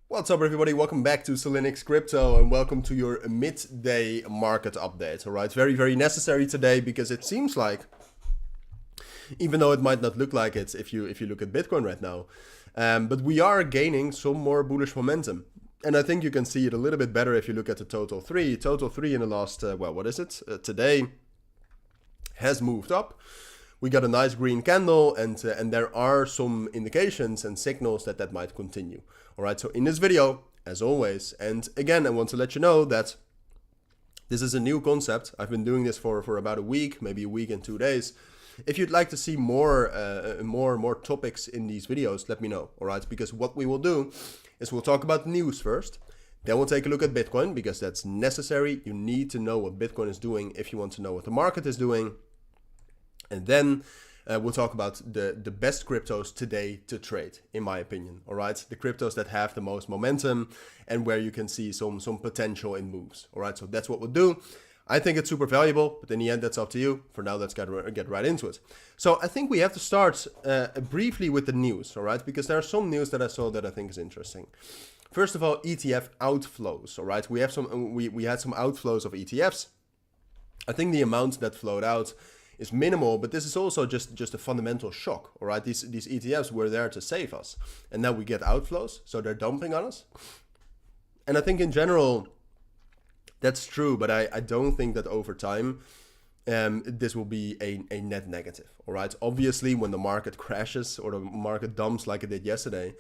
What's up, everybody? Welcome back to Selinix Crypto and welcome to your midday market update. All right, very necessary today because it seems like, even though it might not look like it if you look at Bitcoin right now, but we are gaining some more bullish momentum. And I think you can see it a little bit better if you look at the total three. Total three in the last, today has moved up. We got a nice green candle and there are some indications and signals that might continue. All right, so in this video, as always, and again, I want to let you know that this is a new concept. I've been doing this for about a week, maybe a week and 2 days. If you'd like to see more topics in these videos, let me know. All right, because what we will do is we'll talk about news first. Then we'll take a look at Bitcoin because that's necessary. You need to know what Bitcoin is doing if you want to know what the market is doing. And then we'll talk about the best cryptos today to trade, in my opinion. All right, the cryptos that have the most momentum and where you can see some potential in moves. All right, so that's what we'll do. I think it's super valuable, but in the end, that's up to you. For now, let's get right into it. So I think we have to start briefly with the news. All right, because there are some news that I saw that I think is interesting. First of all, ETF outflows. All right, we had some outflows of ETFs. I think the amount that flowed out is minimal, but this is also just a fundamental shock. All right, these ETFs were there to save us, and now we get outflows, so they're dumping on us. And I think in general that's true, but I don't think that over time this will be a net negative. All right, obviously when the market crashes or the market dumps like it did yesterday,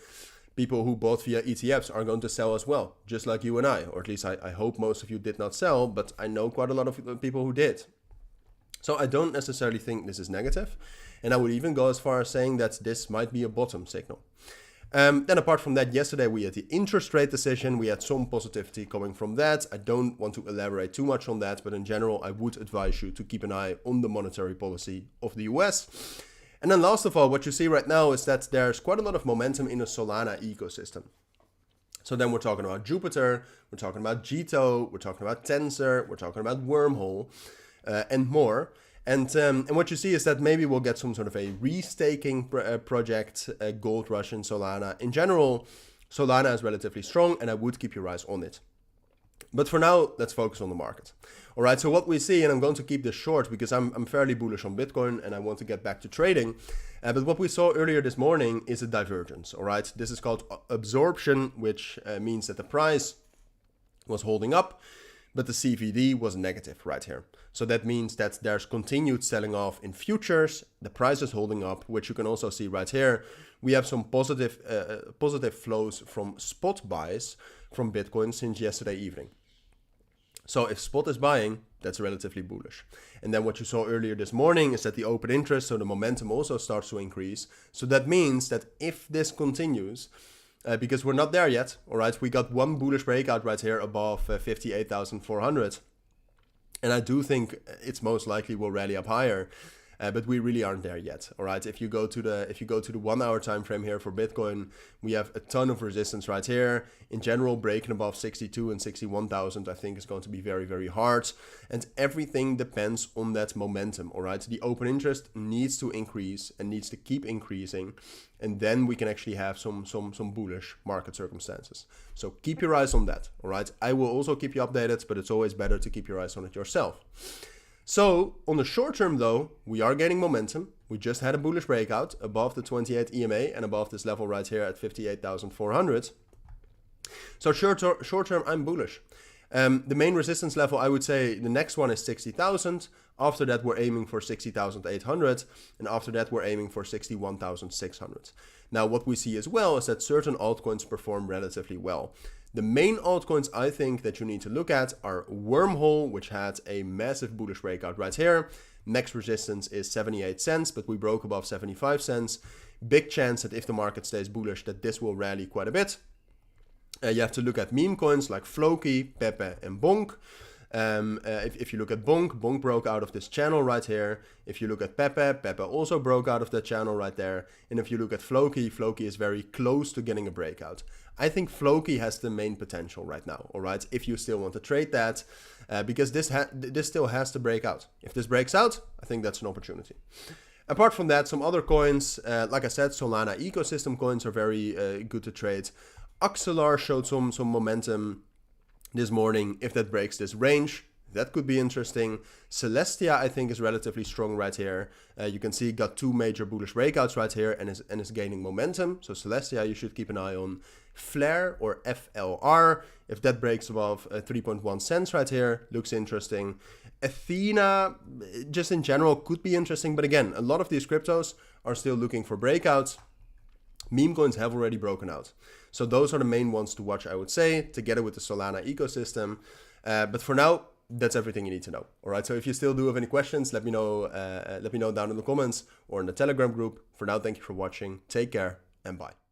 people who bought via ETFs are going to sell as well, just like you and I, or at least I hope most of you did not sell, but I know quite a lot of people who did. So I don't necessarily think this is negative. And I would even go as far as saying that this might be a bottom signal. Then apart from that, yesterday we had the interest rate decision. We had some positivity coming from that. I don't want to elaborate too much on that, but in general, I would advise you to keep an eye on the monetary policy of the US. And then last of all, what you see right now is that there's quite a lot of momentum in the Solana ecosystem. So then we're talking about Jupiter, we're talking about Jito, we're talking about Tensor, we're talking about Wormhole. And more. And what you see is that maybe we'll get some sort of a restaking project, Gold Rush in Solana. In general, Solana is relatively strong and I would keep your eyes on it. But for now, let's focus on the market. All right, so what we see, and I'm going to keep this short because I'm fairly bullish on Bitcoin and I want to get back to trading. But what we saw earlier this morning is a divergence. All right, this is called absorption, which means that the price was holding up, but the CVD was negative right here. So that means that there's continued selling off in futures. The price is holding up, which you can also see right here. We have some positive flows from spot buys from Bitcoin since yesterday evening. So if spot is buying, that's relatively bullish. And then what you saw earlier this morning is that the open interest, so the momentum also starts to increase. So that means that if this continues, because we're not there yet, all right, we got one bullish breakout right here above 58,400. And I do think it's most likely will rally up higher, but we really aren't there yet. All right. If you go to the 1 hour time frame here for Bitcoin, we have a ton of resistance right here. In general, breaking above 62 and 61,000, I think is going to be very hard. And everything depends on that momentum. All right. The open interest needs to increase and needs to keep increasing. And then we can actually have some bullish market circumstances. So keep your eyes on that. All right. I will also keep you updated, but it's always better to keep your eyes on it yourself. So on the short term though, we are gaining momentum. We just had a bullish breakout above the 28 EMA and above this level right here at 58,400. So short term, I'm bullish. The main resistance level, I would say the next one is 60,000. After that, we're aiming for 60,800. And after that, we're aiming for 61,600. Now, what we see as well is that certain altcoins perform relatively well. The main altcoins I think that you need to look at are Wormhole, which had a massive bullish breakout right here. Next resistance is 78 cents, but we broke above 75 cents. Big chance that if the market stays bullish, that this will rally quite a bit. You have to look at meme coins like Floki, Pepe, and Bonk. If you look at Bonk broke out of this channel right here. If you look at Pepe also broke out of that channel right there. And if you look at Floki is very close to getting a breakout. I think Floki has the main potential right now, all right, if you still want to trade that, because this still has to break out. If this breaks out, I think that's an opportunity. Apart from that, some other coins, like I said, Solana ecosystem coins are very good to trade. Axelar showed some momentum this morning. If that breaks this range, that could be interesting. Celestia, I think, is relatively strong right here. You can see it got 2 major bullish breakouts right here and is gaining momentum. So Celestia, you should keep an eye on. Flare, or FLR, if that breaks above 3.1 cents right here, looks interesting. Athena, just in general, could be interesting. But again, a lot of these cryptos are still looking for breakouts. Meme coins have already broken out. So those are the main ones to watch, I would say, together with the Solana ecosystem. But for now, that's everything you need to know. All right. So if you still do have any questions, let me know. Let me know down in the comments or in the Telegram group. For now, thank you for watching. Take care and bye.